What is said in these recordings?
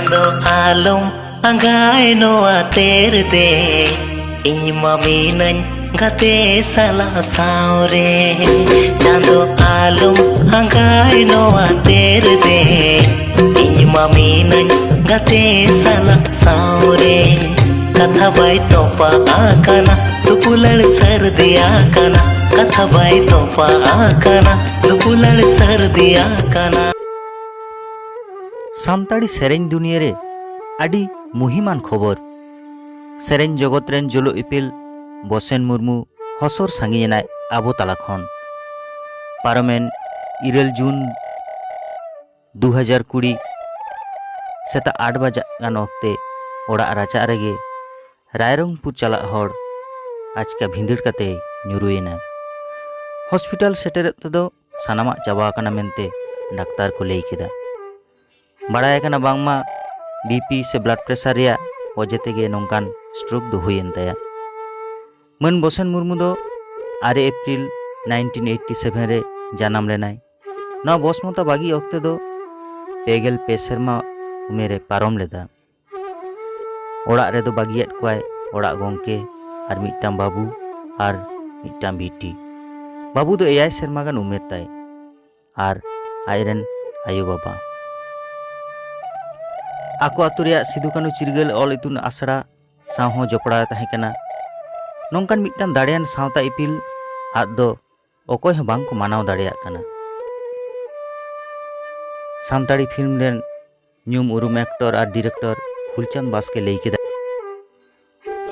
चांदो आलम अंगाय नोआ तेर दे इन ममीनन गते सला सावरे चांदो आलम अंगाय नोआ तेर दे इन ममीनन गते सला सावरे कथा बाई तोपा आकाना दुपुलड़ सर्दी आकाना कथा बाई तोपा आकाना दुपुलड़ सर्दी आकाना सानताड़ी सेरेन दुनिया रे आडी मुहिमान खबर सेरेन जगत रेन जलो इपिल बसेन मुर्मू हसर सांगिनाय आबो ताला खन पारमेन 2 जून 2020 सेता 8 बजा गान वक्ते ओड़ा राचा रेगे रायरंगपुर चला हड़ आजका भिंदिड़ कते ᱧᱩᱨᱩᱭᱮᱱᱟ हॉस्पिटल सेटेर तदो सानामा चाबा आकना मेनते डाक्तार को लई केदा बाड़ाय काना बांगमा बीपी से ब्लड प्रेशर रिया वजह तेगे नोंकान स्ट्रोक दो हुयेन ताया मन बसेन मुर्मू दो 8 एप्रिल 1987 रे जानाम लेनाय ना बसमता बागी वक्ते दो पेगेल पे सेरमा उमेरे पारम लेदा ओड़ा रे दो बागियत कोय ओड़ा गोंके आर मिटाम बाबू आर मिटाम बीटी बाबू दो 9 सेरमा गान उमेर ताय आर आयरन आयो बाबा आको आतु रिया सिदुकानु चिरगल ऑल इतुन आसड़ा साव जपड़ा तहेकना नोंकान मिटान दाड़ियान सावता इपिल आद दो अकोय ह बांग को मानाव दाड़िया कना सानताड़ी फिल्म रेन ᱧᱩᱢ उरुम एक्टर और डायरेक्टर फुलचंद बास्के लई केदा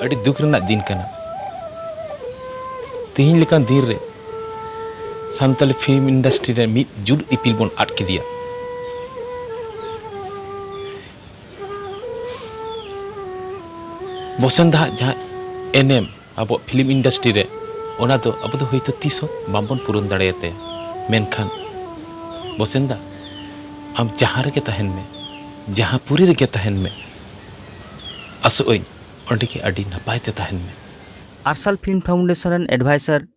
अड़ी दुख रना दिन कना तीन लेकान दिन रे सानताली फिल्म इंडस्ट्री रे मिद जुड़ इपिल बोन आट केदिया बसंदा जहाँ एनएम अब फिल्म इंडस्ट्री रे ओना दो अब तो होइतो तीसो बाम्बन पूरन दाड़ेते मेनखान बसंदा आम जहाँ रे के तहन में जहाँ पूरी रे के तहन में असोई ओंडे के अडी नपाय ते तहन में आरसाल फिल्म फाउंडेशन रेन एडवाइजर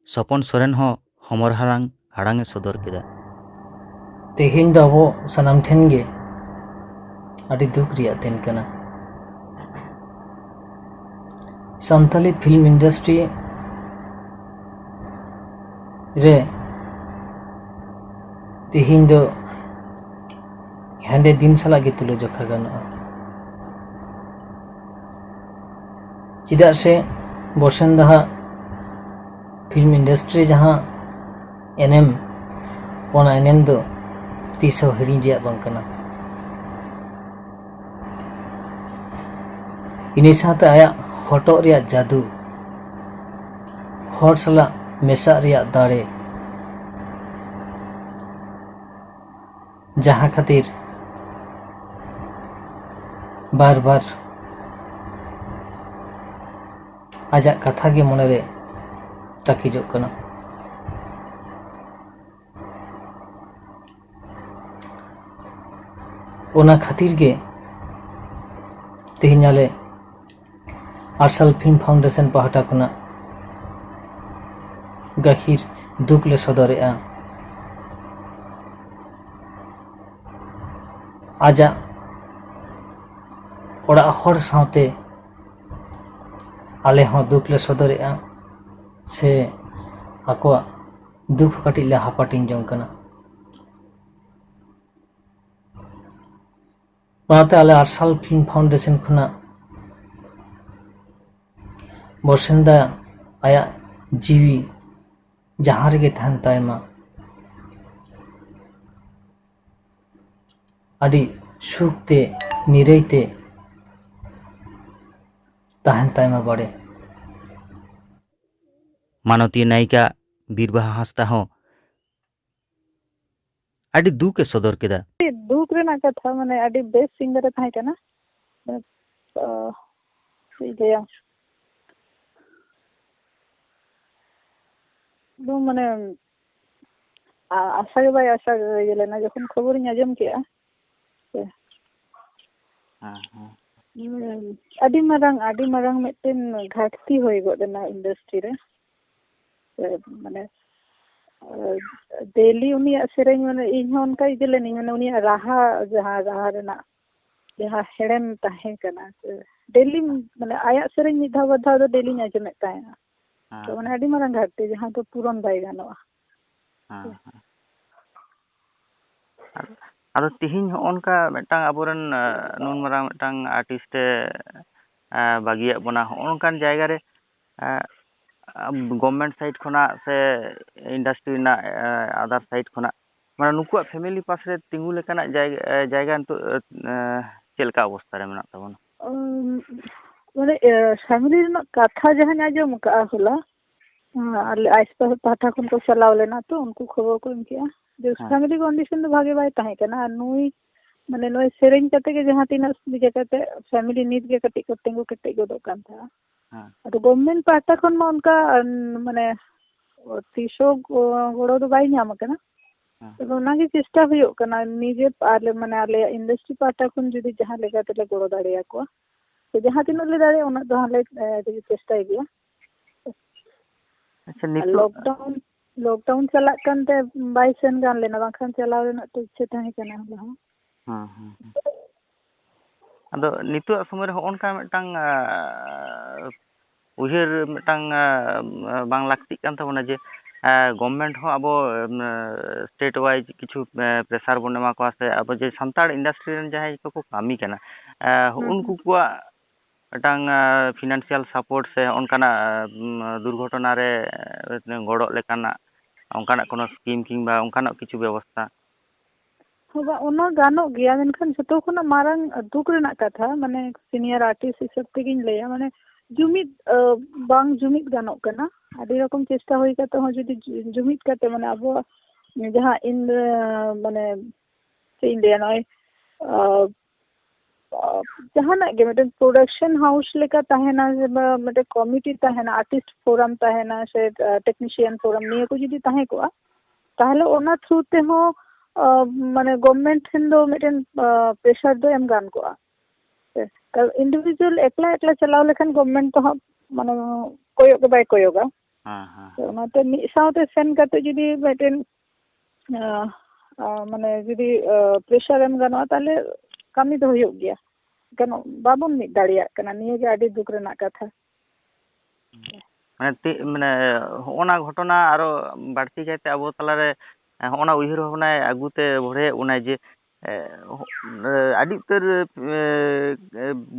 सपन सोरेन हो हमर हारांग आड़ांगे सदर केदा तेहेन दो अबो सनाम ठेन गे अडी दुख रिया तेन कना सानताली फिल्म इंडस्ट्री रे तेहेन दो हेंदे दिन साला गे तुले जोखा गानोआ चिदा से बसेंदा फिल्म इंडस्ट्री जहाँ एनएम ओना एनएम दो तीसो हिड़ी रिया बांग कना इनी साथे आया हटो रिया जादू हर सला मेसा रिया दाड़े जहाँ खातिर बार बार आजा कथा के मने रे ताकिजोग कना ओना खातिर के तेहिनाले आरसाल फिल्म फाउंडेशन पहाटा खुना गहिर दुख ले सदरेआ आजा ओड़ा हर सावते आले हो दुख ले सदरेआ से आकोआ दुख कटी ले हापाटिंग जों कना ओनाते आले आरसाल फिल्म फाउंडेशन खुना बसेंदा आया जीवी जहाँ रे तहन तायमा अडी सुखते निरैते तहन तायमा बड़े मानवती नायिका बीरबाहा हांसदा हो आडी दुख के सदर केदा दुख रेना कथा माने अडी बेस सिंगर थाई कना गया दो माने आशा के भाई आशा ये लेना जखन खबर आजम के अडी मारंग मिटन घाटती होय गदना इंडस्ट्री रे माने डेली उनी सेरेन माने इन होन का इजलेनी माने उनी राहा जहां राहा रेना ᱡᱟᱦᱟᱸ ᱦᱮᱲᱮᱢ ᱛᱟᱦᱮᱸ ᱠᱟᱱᱟ ᱰᱮᱞᱤ ᱢᱟᱱᱮ ᱟᱭᱟᱜ ᱥᱮᱨᱮᱧ ᱢᱤᱫ ᱫᱷᱟᱣ ᱵᱟᱨ ᱫᱷᱟᱣ ᱫᱚ ᱰᱮᱞᱤᱧ ᱟᱸᱡᱚᱢᱮᱫ ᱛᱟᱦᱮᱸᱱᱟ ᱛᱚ ᱢᱟᱱᱮ ᱟᱹᱰᱤ ᱢᱟᱨᱟᱝ ᱜᱷᱟᱴᱛᱤ ᱡᱟᱦᱟᱸ ᱫᱚ ᱯᱩᱨᱚᱱ ᱵᱟᱭ ᱜᱟᱱᱚᱜᱼᱟ᱾ ᱟᱫᱚ ᱛᱤᱦᱤᱧ ᱦᱚᱸᱜᱼᱚᱱᱠᱟ ᱢᱤᱫᱴᱟᱝ ᱟᱵᱚᱨᱮᱱ ᱱᱩᱱ ᱢᱟᱨᱟᱝ ᱢᱤᱫᱴᱟᱝ ᱟᱨᱴᱤস্ᱴᱮ ᱵᱟᱹᱜᱤᱭᱟᱜ ᱵᱚᱱᱟ ᱦᱚᱸᱜᱼᱚ ᱱᱚᱝᱠᱟᱱ ᱡᱟᱭᱜᱟ ᱨᱮ ᱜᱚᱵᱷᱢᱮᱱᱴ ᱥᱟᱭᱤᱰ ᱠᱷᱚᱱᱟᱜ ᱥᱮ ᱤᱱᱰᱟᱥᱴᱨᱤ ᱨᱮᱱᱟᱜ ᱟᱫᱟᱨ ᱥᱟᱭᱤᱰ ᱠᱷᱚᱱᱟᱜ ᱢᱟᱱᱮ ᱱᱩᱠᱩᱣᱟᱜ ᱯᱷᱮᱢᱮᱞᱤ ᱯᱟᱥ ᱨᱮ ᱛᱤᱸᱜᱩ ᱞᱮᱠᱟᱱᱟᱜ ᱡᱟᱭᱜᱟ ᱱᱤᱛᱚᱜ ᱪᱮᱫ ᱞᱮᱠᱟ ᱚᱵᱚᱥᱛᱟ ᱨᱮ ᱢᱮᱱᱟᱜ ᱛᱟᱵᱚᱱᱟ? ᱢᱟᱱᱮ ᱯᱷᱮᱢᱮᱞᱤ ᱨᱮᱱᱟᱜ ᱠᱟᱛᱷᱟ ᱡᱟᱦᱟᱸᱧ ᱟᱸᱡᱚᱢ ᱟᱠᱟᱫᱼᱟ ᱦᱚᱞᱟ ᱟᱞᱮ ᱟᱭᱥᱯᱟ ᱯᱟᱦᱴᱟ ᱠᱷᱚᱱ ᱠᱚ ᱪᱟᱞᱟᱣ ᱞᱮᱱᱟ ᱛᱚ ᱩᱱᱠᱩ ᱠᱷᱚᱵᱚᱨ ᱠᱚ ᱮᱢ ᱠᱮᱜᱼᱟ ᱡᱮ ᱯᱷᱮᱢᱮᱞᱤ ᱠᱚᱱᱰᱤᱥᱚᱱ ᱫᱚ ᱵᱷᱟᱜᱮ ᱵᱟᱭ ᱛᱟᱦᱮᱸ ᱠᱟᱱᱟ ᱟᱨ ᱱᱩᱭ ᱥᱮᱨᱮᱧ ᱠᱟᱛᱮ ᱜᱮ ᱡᱟᱦᱟᱸ ᱛᱤᱱᱟᱹᱜ ᱤᱭᱟᱹ ᱠᱟᱛᱮ ᱯᱷᱮᱢᱮᱞᱤ ᱱᱤᱛ ᱜᱮ ᱠᱟᱹᱴᱤᱡ ᱠᱚ ᱛᱤᱸᱜᱩ ᱠᱮᱴᱮᱡ ᱜᱚᱫᱚᱜ ᱠᱟᱱ ᱛᱟᱦᱮᱸᱜᱼᱟ᱾ ᱟᱫᱚ ᱜᱚᱵᱷᱢᱮᱱᱴ ᱯᱟᱦᱴᱟ ᱠᱷᱚᱱ ᱢᱟ ᱚᱱᱠᱟ ᱢᱟᱱᱮ ᱛᱤᱥᱦᱚᱸ ᱜᱚᱲᱚ ᱫᱚ ᱵᱟᱭ ᱧᱟᱢ ᱟᱠᱟᱱᱟ᱾ ᱛᱚᱵᱮ ᱚᱱᱟᱜᱮ ᱪᱮᱥᱴᱟ ᱦᱩᱭᱩᱜ ᱠᱟᱱᱟ ᱱᱤᱡᱮ ᱢᱟᱱᱮ ᱟᱞᱮᱭᱟᱜ ᱤᱱᱰᱟᱥᱴᱨᱤ ᱯᱟᱦᱴᱟ ᱠᱷᱚᱱ ᱡᱩᱫᱤ ᱡᱟᱦᱟᱸ ᱞᱮᱠᱟ ᱛᱮᱞᱮ ᱜᱚᱲᱚ ᱫᱟᱲᱮᱭᱟᱠᱚᱣᱟ ᱡᱟᱦᱟᱸ ᱛᱤᱱᱟᱹᱜ ᱞᱮ ᱫᱟᱲᱮᱭᱟᱜᱼᱟ ᱩᱱᱟᱹᱜ ᱫᱚ ᱦᱟᱸᱜ ᱞᱮ ᱪᱮᱥᱴᱟᱭ ᱜᱮᱭᱟ᱾ ᱟᱪᱪᱷᱟ ᱱᱤᱛᱚᱜ ᱞᱚᱠᱰᱟᱣᱩᱱ ᱪᱟᱞᱟᱜ ᱠᱟᱱᱛᱮ ᱵᱟᱭ ᱥᱮᱱ ᱜᱟᱱ ᱞᱮᱱᱟ ᱵᱟᱝᱠᱷᱟᱱ ᱪᱟᱞᱟᱣ ᱨᱮᱱᱟᱜ ᱛᱚ ᱤᱪᱪᱷᱟᱹ ᱛᱟᱦᱮᱸ ᱠᱟᱱᱟ ᱦᱚᱞᱟ ᱦᱚᱸ᱾ ᱟᱫᱚ ᱱᱤᱛᱚᱜ ᱥᱚᱢᱚᱭ ᱨᱮ ᱦᱚᱸᱜᱼᱚ ᱱᱚᱝᱠᱟ ᱢᱤᱫᱴᱟᱝ ᱩᱭᱦᱟᱹᱨ ᱢᱤᱫᱴᱟᱝ ᱵᱟᱝ ᱞᱟᱹᱠᱛᱤᱜ ᱠᱟᱱ ᱛᱟᱵᱚᱱᱟ ᱡᱮ ᱜᱚᱵᱷᱢᱮᱱᱴ ᱦᱚᱸ ᱟᱵᱚ ᱥᱴᱮᱴ ᱳᱣᱟᱭᱤᱡ ᱠᱤᱪᱷᱩ ᱯᱨᱮᱥᱟᱨ ᱵᱚᱱ ᱮᱢᱟ ᱠᱚᱣᱟ ᱥᱮ ᱟᱵᱚ ᱡᱮ ᱥᱟᱱᱛᱟᱲ ᱤᱱᱰᱟᱥᱴᱨᱤ ᱨᱮᱱ ᱡᱟᱦᱟᱸᱭ ᱠᱚᱠᱚ ᱠᱟᱹᱢᱤ ᱠᱟᱱᱟ ᱩᱱᱠᱩ ᱠᱚᱣᱟᱜ ᱢᱤᱫᱴᱟᱝ ᱯᱷᱤᱱᱟᱱᱥᱤᱭᱟᱞ ᱥᱟᱯᱳর্ট ᱥᱮ ᱚᱱᱠᱟᱱᱟᱜ ᱫᱩᱨᱜᱷᱚᱴᱚᱱᱟ ᱨᱮ ᱜᱚᱲᱚᱜ ᱞᱮᱠᱟᱱᱟᱜ ᱚᱱᱠᱟᱱᱟᱜ কোনো ᱥᱠᱤᱢ ᱠᱤᱝᱵᱟ ᱚᱱᱠᱟᱱᱟᱜ ᱠᱤᱪᱷᱩ ᱵᱮᱵᱚᱥᱛᱷᱟ? ᱚᱱᱟ ᱜᱟᱱᱚᱜ ᱜᱮᱭᱟ ᱢᱮᱱᱠᱷᱟᱱ ᱡᱷᱚᱛᱚ ᱠᱷᱚᱱᱟᱜ ᱢᱟᱨᱟᱝ ᱫᱩᱠ ᱨᱮᱱᱟᱜ ᱠᱟᱛᱷᱟ ᱢᱟᱱᱮ ᱥᱤᱱᱤᱭᱟᱨ ᱟᱨᱴᱤᱥᱴ ᱦᱤᱥᱟᱹᱵ ᱛᱮᱜᱤᱧ ᱞᱟᱹᱭᱟ ᱢᱟᱱᱮ ᱡᱩᱢᱤᱫ ᱵᱟᱝ ᱡᱩᱢᱤᱫ ᱜᱟᱱᱚᱜ ᱠᱟᱱᱟ᱾ ᱟᱹᱰᱤ ᱨᱚᱠᱚᱢ ᱪᱮᱥᱴᱟ ᱦᱩᱭ ᱠᱟᱛᱮ ᱦᱚᱸ ᱡᱩᱫᱤ ᱡᱩᱢᱤᱫ ᱠᱟᱛᱮ ᱢᱟᱱᱮ ᱟᱵᱚᱣᱟᱜ ᱡᱟᱦᱟᱸ ᱢᱟᱱᱮ ᱪᱮᱫ ᱤᱧ ᱞᱟᱹᱭᱟ ᱱᱚᱜᱼᱚᱭ ᱡᱟᱦᱟᱱᱟᱜ ᱜᱮ ᱢᱤᱫᱴᱮᱱ ᱯᱨᱚᱰᱟᱠᱥᱚᱱ ᱦᱟᱣᱩᱥ ᱞᱮᱠᱟ ᱛᱟᱦᱮᱱᱟ ᱢᱤᱫᱴᱮᱱ ᱠᱚᱢᱤᱴᱤ ᱛᱟᱦᱮᱱᱟ ᱟᱨᱴᱤস্ট ᱯᱷᱳরাম ᱛᱟᱦᱮᱱᱟ ᱥᱮ ᱴᱮᱠᱱᱤᱥᱤᱭᱟᱱ ᱯᱷᱳরাম ᱱᱤᱭᱟᱹ ᱠᱚ ᱡᱩᱫᱤ ᱛᱟᱦᱮᱸ ᱠᱚᱜᱼᱟ ᱛᱟᱦᱞᱮ ᱚᱱᱟ ᱛᱷᱨᱩ ᱛᱮᱦᱚᱸ ᱢᱟᱱᱮ ᱜᱚᱵᱷᱢᱮᱱᱴ ᱴᱷᱮᱱ ᱫᱚ ᱢᱤᱫᱴᱮᱱ ᱯᱨᱮᱥᱟᱨ ᱫᱚ ᱮᱢ ᱜᱟᱱ ᱠᱚᱜᱼᱟ᱾ ᱤᱱᱰᱤᱵᱷᱤᱡᱩয়াᱞ ᱮᱠᱞᱟ ᱪᱟᱞᱟᱣ ᱞᱮᱠᱷᱟᱱ ᱜᱚᱵᱷᱢᱮᱱᱴ ᱫᱚ ᱦᱟᱸᱜ ᱢᱟᱱᱮ ᱠᱚᱭᱚᱜ ᱜᱮ ᱵᱟᱭ ᱠᱚᱭᱚᱜᱟ᱾ ᱚᱱᱟᱛᱮ ᱢᱤᱫ ᱥᱟᱶᱛᱮ ᱥᱮᱱ ᱠᱟᱛᱮ ᱡᱩᱫᱤ ᱢᱤᱫᱴᱮᱱ ᱢᱟᱱᱮ ᱡᱩᱫᱤ ᱯᱨᱮᱥᱟᱨ ᱮᱢ ᱜᱟᱱᱚᱜᱼᱟ ᱛᱟᱦᱞᱮ ᱠᱟᱹᱢᱤ ᱫᱚ ᱦᱩᱭᱩᱜ ᱜᱮᱭᱟ᱾ কেন বাবন মিট দাঁড়িয়ে কেনা নিয়ে যে আডি দুঃখ রেনাক কথা মানে হᱚᱜᱼᱚᱱᱟ ᱜᱷᱚᱴᱚᱱᱟ ᱟᱨᱚ ᱵᱟᱹᱲᱛᱤ ᱠᱟᱭᱛᱮ ᱟᱵᱚ ᱛᱟᱞᱟᱨᱮ ᱦᱚᱜᱼᱚᱱᱟ ᱩᱭᱦᱟᱹᱨ ᱵᱷᱟᱵᱽᱱᱟᱭ ᱟᱹᱜᱩᱛᱮ ᱵᱷᱚᱲᱮ ᱚᱱᱟ ᱡᱮ ᱟᱹᱰᱤ ᱩᱛᱟᱹᱨ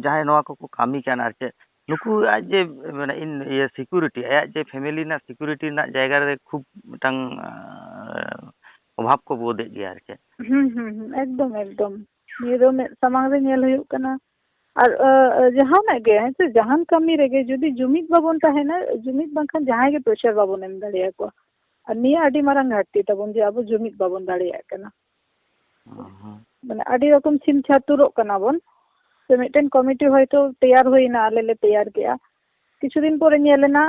ᱡᱟᱦᱟᱸᱭ ᱱᱚᱣᱟ ᱠᱚᱠᱚ ᱠᱟᱹᱢᱤ ᱠᱟᱱᱟ ᱟᱨ ᱪᱮᱫ ᱱᱩᱠᱩ ᱟᱡ ᱡᱮ ᱢᱟᱱᱮ ᱤᱭᱟᱹ ᱥᱤᱠᱩᱨᱤᱴᱤ ᱟᱭᱟᱜ ᱡᱮ ᱯᱷᱮᱢᱮᱞᱤ ᱨᱮᱱᱟᱜ ᱥᱤᱠᱩᱨᱤᱴᱤ ᱨᱮᱱᱟᱜ ᱡᱟᱭᱜᱟ ᱨᱮ ᱠᱷᱩᱵ ᱢᱤᱫᱴᱟᱝ ᱚᱵᱷᱟᱵ ᱠᱚ ᱵᱳধᱮᱫ ᱜᱮᱭᱟ ᱟᱨ ᱪᱮᱫ একদম নিয়ে ᱫᱚ ᱢᱮᱫ ᱥᱟᱢᱟᱝ ᱨᱮ ᱧᱮᱞ ᱦᱩᱭᱩᱜ ᱠᱟᱱᱟ ᱟᱨ ᱡᱟᱦᱟᱱᱟᱜ ᱜᱮ ᱦᱮᱸᱥᱮ ᱡᱟᱦᱟᱱ ᱠᱟᱹᱢᱤ ᱨᱮᱜᱮ ᱡᱩᱫᱤ ᱡᱩᱢᱤᱫ ᱵᱟᱵᱚᱱ ᱛᱟᱦᱮᱱᱟ ᱡᱩᱢᱤᱫ ᱵᱟᱝᱠᱷᱟᱱ ᱡᱟᱦᱟᱸᱭ ᱜᱮ ᱯᱨᱮᱥᱟᱨ ᱵᱟᱵᱚᱱ ᱮᱢ ᱫᱟᱲᱮᱭᱟᱠᱚᱣᱟ ᱟᱨ ᱱᱤᱭᱟᱹ ᱟᱹᱰᱤ ᱢᱟᱨᱟᱝ ᱜᱷᱟᱴᱛᱤ ᱛᱟᱵᱚᱱ ᱡᱮ ᱟᱵᱚ ᱡᱩᱢᱤᱫ ᱵᱟᱵᱚᱱ ᱫᱟᱲᱮᱭᱟᱜ ᱠᱟᱱᱟ᱾ ᱢᱟᱱᱮ ᱟᱹᱰᱤ ᱨᱚᱠᱚᱢ ᱪᱷᱤᱢ ᱪᱷᱟᱛᱩᱨᱚᱜ ᱠᱟᱱᱟ ᱵᱚᱱ ᱥᱮ ᱢᱤᱫᱴᱮᱱ ᱠᱚᱢᱤᱴᱤ ᱦᱚᱭᱛᱳ ᱛᱮᱭᱟᱨ ᱦᱩᱭᱱᱟ ᱟᱞᱮ ᱞᱮ ᱛᱮᱭᱟর ᱠᱮᱜᱼᱟ ᱠᱤᱪᱷᱩ ᱫᱤᱱ ᱯᱚᱨᱮ ᱧᱮᱞᱮᱱᱟ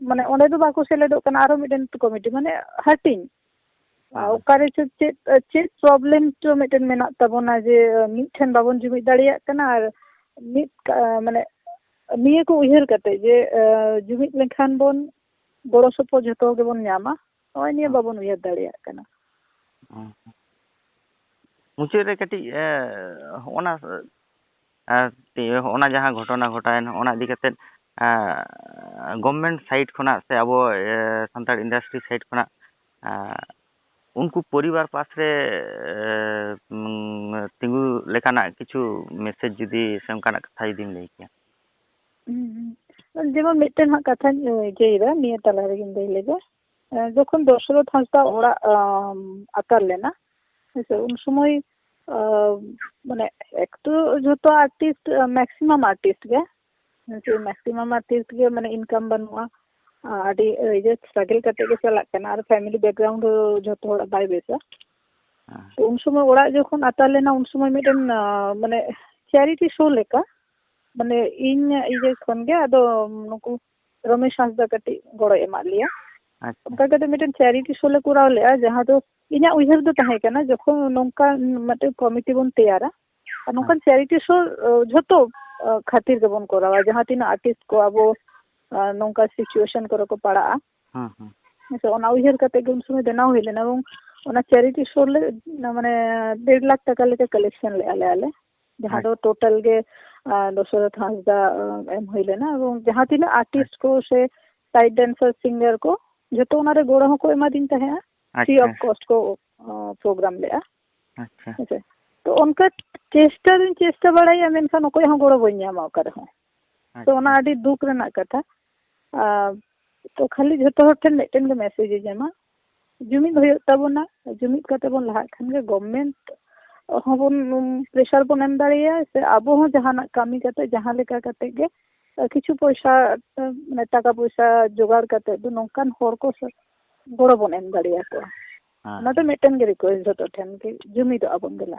ᱢᱟᱱᱮ ᱚᱸᱰᱮ ᱫᱚ ᱵᱟᱠᱚ ᱥᱮᱞᱮᱫᱚᱜ ᱠᱟᱱᱟ ᱟᱨᱚ ᱢᱤᱫᱴᱮᱱ ᱠᱚᱢᱤᱴᱤ ᱢᱟᱱᱮ ᱦᱟᱹᱴᱤᱧ ᱚᱠᱟᱨᱮ ᱪᱮᱫ ᱯᱨᱚᱵᱞᱮᱢ ᱪᱚ ᱢᱤᱫᱴᱮᱱ ᱢᱮᱱᱟᱜ ᱛᱟᱵᱚᱱᱟ ᱡᱮ ᱢᱤᱫᱴᱷᱮᱱ ᱵᱟᱵᱚᱱ ᱡᱩᱢᱤᱫ ᱫᱟᱲᱮᱭᱟᱜ ᱠᱟᱱᱟ ᱟᱨ ᱢᱤᱫ ᱢᱟᱱᱮ ᱱᱤᱭᱟᱹ ᱠᱚ ᱩᱭᱦᱟᱹᱨ ᱠᱟᱛᱮ ᱡᱮ ᱡᱩᱢᱤᱫ ᱞᱮᱱᱠᱷᱟᱱ ᱵᱚᱱ ᱜᱚᱲᱚ ᱥᱚᱯᱚᱦᱚᱫ ᱡᱷᱚᱛᱚ ᱜᱮᱵᱚᱱ ᱧᱟᱢᱟ ᱱᱚᱜᱼᱚᱭ ᱱᱤᱭᱟᱹ ᱵᱟᱵᱚᱱ ᱩᱭᱦᱟᱹᱨ ᱫᱟᱲᱮᱭᱟᱜ ᱠᱟᱱᱟ᱾ ᱢᱩᱪᱟᱹᱫ ᱨᱮ ᱠᱟᱹᱴᱤᱡ ᱦᱚᱜᱼᱚᱱᱟ ᱦᱚᱜᱼᱚᱱᱟ ᱡᱟᱦᱟᱸ ᱜᱷᱚᱴᱚᱱᱟ ᱜᱷᱚᱴᱟᱣᱮᱱ ᱚᱱᱟ ᱤᱫᱤ ᱠᱟᱛᱮᱫ ᱜᱚᱵᱷᱢᱮᱱᱴ ᱥᱟᱭᱤᱰ ᱠᱷᱚᱱᱟᱜ ᱥᱮ ᱟᱵᱚ ᱥᱟᱱᱛᱟᱲ ᱤᱱᱰᱟᱥᱴᱨᱤ ᱥᱟᱭᱤᱰ ᱠᱷᱚᱱᱟᱜ ᱩᱱᱠᱩ ᱯᱚরিবার ᱯᱟᱥᱨᱮ ᱛᱤᱸᱜᱩ ᱞᱮᱠᱟᱱᱟᱜ ᱠᱤᱪᱷᱩ ᱢᱮᱥᱮᱡᱽ ᱡᱩᱫᱤ ᱥᱮ ᱚᱱᱠᱟᱱᱟᱜ ᱠᱟᱛᱷᱟ ᱡᱩᱫᱤᱢ ᱞᱟᱹᱭ ᱠᱮᱭᱟ᱾ ᱡᱮᱢᱚᱱ ᱢᱤᱫᱴᱮᱱ ᱦᱟᱸᱜ ᱠᱟᱛᱷᱟᱧ ᱤᱭᱟᱹᱭᱮᱫᱟ ᱱᱤᱭᱟᱹ ᱛᱟᱞᱟ ᱨᱮᱜᱮᱧ ᱞᱟᱹᱭ ᱞᱮᱜᱮ ᱡᱚᱠᱷᱚᱱ ᱫᱚᱥᱨᱚᱛ ᱦᱟᱸᱥᱫᱟ ᱚᱲᱟᱜ ᱟᱛᱟᱨ ᱞᱮᱱᱟ ᱦᱮᱸᱥᱮ ᱩᱱ ᱥᱚᱢᱚᱭ মানে একটু ᱡᱷᱚᱛᱚ আর্টিস্ট ম্যাক্সিমাম আর্টিস্ট ᱜᱮ ম্যাক্সিমাম আর্টিস্ট ᱜᱮ মানে ইনকাম বানুয়া আডি এই স্ট্রাগল কাটে গে চালাক কানা আর ফ্যামিলি ব্যাকগ্রাউন্ড ᱡᱷᱚᱛᱚ ᱦᱚᱲᱟᱜ ᱵᱟᱭ ᱵᱮᱥᱟ ᱩᱱ ᱥᱚᱢᱚᱭ ᱚᱲᱟᱜ ᱡᱚᱠᱷᱚᱱ ᱟᱛᱟᱨ ᱞᱮᱱᱟ ᱩᱱ ᱥᱚᱢᱚᱭ ᱢᱤᱫᱴᱮᱱ ᱢᱟᱱᱮ ᱪᱮরিটি শো লেখা মানে ᱤᱧ ᱤᱭᱟᱹ ᱠᱷᱚᱱ ᱜᱮ ᱟᱫᱚ ᱱᱩᱠᱩ রমেশ হাঁসদা ᱠᱟᱹᱴᱤᱡ ᱜᱚᱲᱚ ᱮᱢᱟᱜ ᱞᱮᱭᱟ ᱚᱱᱠᱟ ᱠᱟᱛᱮ ᱢᱤᱫᱴᱮᱱ ᱪᱮরিটি শো ᱞᱮ ᱠᱚᱨᱟᱣ ᱞᱮᱜᱼᱟ ᱡᱟᱦᱟᱸ ᱫᱚ ᱤᱧᱟᱹᱜ ᱩᱭᱦᱟᱹᱨ ᱫᱚ ᱛᱟᱦᱮᱸ ᱠᱟᱱᱟ ᱡᱚᱠᱷᱚᱱ ᱱᱚᱝᱠᱟ ᱢᱤᱫᱴᱮᱱ ᱠᱚᱢᱤᱴᱤ ᱵᱚᱱ ᱛᱮᱭᱟᱨᱟ ᱟᱨ ᱱᱚᱝᱠᱟᱱ ᱪᱮরিটি শো ᱡᱷᱚᱛᱚ ᱠᱷᱟᱹᱛᱤᱨ ᱜᱮᱵᱚᱱ ᱠᱚᱨᱟᱣᱟ ᱡᱟᱦᱟᱸ ᱛᱤᱱᱟᱹᱜ ᱟᱨᱴᱤস্ট ᱠᱚ ᱟᱵᱚ ᱱᱚᱝᱠᱟ ᱥᱤᱪᱩᱭᱮᱥᱚᱱ ᱠᱚᱨᱮ ᱠᱚ ᱯᱟᱲᱟᱜᱼᱟ ᱦᱮᱸᱥᱮ ᱚᱱᱟ ᱩᱭᱦᱟᱹর ᱠᱟᱛᱮ ᱜᱮ ᱩᱱ ᱥᱚᱢᱚᱭ ᱵᱮᱱᱟᱣ ᱦᱩᱭ ᱞᱮᱱᱟ এবং ᱚᱱᱟ ᱪᱮরিটি শো লে মানে 1.5 লাখ টাকা লেখা কালেকশন ᱞᱮᱜᱼᱟ ᱞᱮ ᱟᱞᱮ ᱡᱟᱦᱟᱸ ᱫᱚ ᱴᱳᱴᱟᱞ ᱜᱮ ᱫᱚᱥᱚᱨᱚᱛ ᱦᱟᱸᱥᱫᱟ ᱮᱢ ᱦᱩᱭ ᱞᱮᱱᱟ ᱮᱵᱚᱝ ᱡᱟᱦᱟᱸ ᱛᱤᱱᱟᱹᱜ ᱟᱨᱴᱤস্ᱴ ᱠᱚ ᱥᱮ ᱥᱟᱭᱤᱰ ᱰᱮᱱᱥᱟᱨ ᱥᱤᱝᱜᱟᱨ ᱠᱚ ᱡᱚᱛᱚ ᱚᱱᱟᱨᱮ ᱜᱚᱲᱚ ᱦᱚᱸᱠᱚ ᱮᱢᱟᱫᱤᱧ ᱛᱟᱦᱮᱸᱜᱼᱟ ᱯᱷᱨᱤ ᱚᱯ ᱠᱚᱥᱴ ᱠᱚ ᱯᱨᱳᱜᱨᱟᱢ ᱞᱮᱜᱼᱟ ᱦᱮᱸᱥᱮ ᱛᱚ ᱚᱱᱠᱟ ᱪᱮᱥᱴᱟ ᱫᱩᱧ ᱪᱮᱥᱴᱟ ᱵᱟᱲᱟᱭᱟ ᱢᱮᱱᱠᱷᱟन ᱚᱠᱚᱭ ᱦᱚᱸ ᱜᱚᱲᱚ ᱵᱟᱹᱧ ᱧᱟᱢᱟ ᱚᱠᱟ ᱨᱮᱦᱚᱸ ᱛᱚ ᱚᱱᱟ ᱟᱹᱰᱤ ᱫᱩᱠ ᱨᱮᱱᱟᱜ ᱠᱟᱛᱷᱟ ᱛᱚ ᱠᱷᱟᱹᱞᱤ ᱡᱷᱚᱛᱚ ᱦᱚᱲ ᱴᱷᱮᱱ ᱢᱤᱫᱴᱮᱱ ᱜᱮ ᱢᱮᱥᱮᱡ ᱤᱧ ᱮᱢᱟ ᱡᱩᱢᱤᱫ ᱦᱩᱭᱩᱜ ᱛᱟᱵᱚᱱᱟ ᱡᱩᱢᱤᱫ ᱠᱟᱛᱮ ᱵᱚᱱ ᱞᱟᱦᱟᱜ ᱠᱷᱟᱱ ᱜᱮ ᱜᱚᱵᱷᱢᱮᱱᱴ ᱦᱚᱸᱵᱚᱱ ᱯᱨᱮᱥᱟᱨ ᱵᱚᱱ ᱮᱢ ᱫᱟᱲᱮᱭᱟᱜᱼᱟ ᱥᱮ ᱟᱵᱚ ᱦᱚᱸ ᱡᱟᱦᱟᱱᱟᱜ ᱠᱟᱹᱢᱤ ᱠᱟᱛᱮ ᱡᱟᱦᱟᱸ ᱞᱮᱠᱟ ᱠᱟᱛᱮ ᱜᱮ ᱠᱤᱪᱷᱩ ᱯᱚᱭᱥᱟ ᱢᱟᱱᱮ ᱴᱟᱠᱟ ᱯᱚᱭᱥᱟ ᱡᱚᱜᱟᱲ ᱠᱟᱛᱮ ᱫᱚ ᱱᱚᱝᱠᱟᱱ ᱦᱚᱲ ᱠᱚ ᱜᱚᱲᱚ ᱵᱚᱱ ᱮᱢ ᱫᱟᱲᱮᱭᱟᱠᱚᱣᱟ ᱚᱱᱟ ᱫᱚ ᱢᱤᱫᱴᱮᱱ ᱜᱮ ᱨᱤᱠᱳᱭᱮᱥᱴ ᱡᱷᱚᱛᱚ ᱴᱷᱮᱱ ᱜᱮ ᱡᱩᱢᱤᱫᱚᱜ ᱟᱵᱚᱱ ᱫᱮᱞᱟ